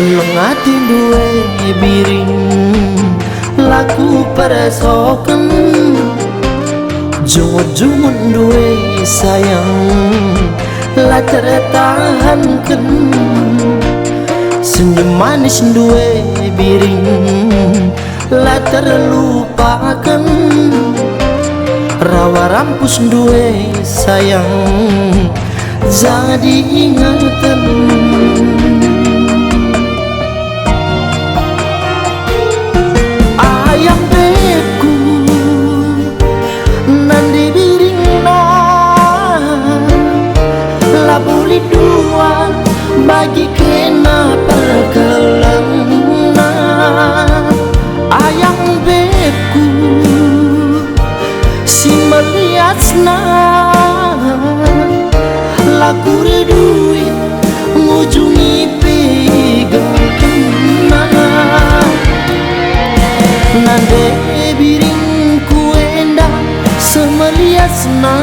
Kelengati duwe biring laku peresoken, jungut-jungut duwe sayang la tertahankan. Senyum manis duwe biring la terlupakan. Rawa rampus duwe sayang jadi ingatan. Ayang bebku nandi biring na labuli dua bagi kena perkelana. Ayang bebku si melihatna laku duit ngujungi pegang kena. Nande biring kuenda semelihatna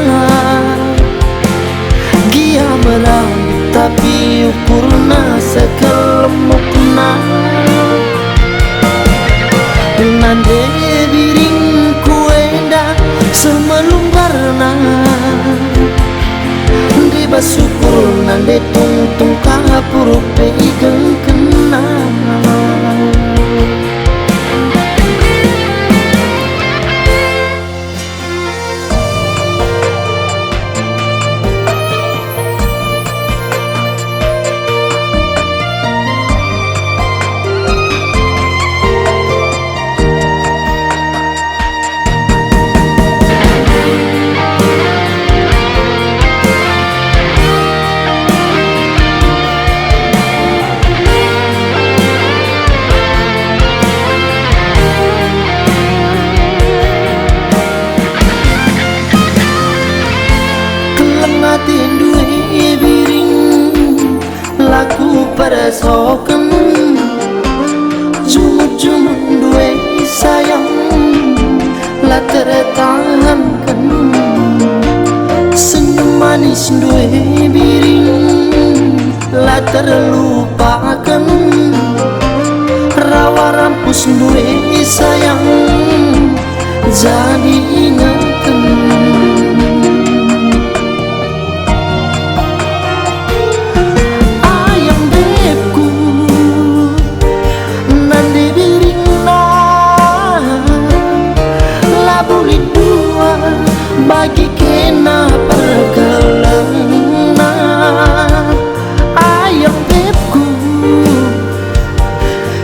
gia merang tapi ukurna sekelemukna. Nande biring kuenda semelumbarna di basukur nande tungtung kapur pegang kena. Duwe biring laku peresoken, jungut-jungut duwe sayang la tertahankan. Senyum manis duwe biring la terlupakan. Rawa rampus duwe sayang jadi ingatan. Bagi kena pergelana. Ayang bebku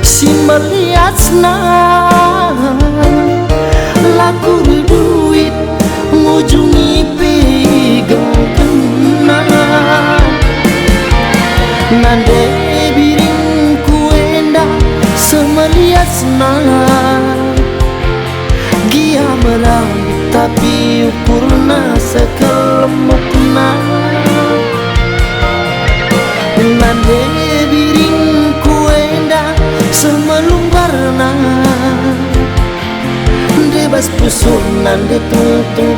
si melihatna laku duit ngujungi pegang kena. Nande biring kuenda semelihatna gia merang tapi ukurna sekelemukna. Nande biring kuenda semelumbarna debas pusuh nande tungtung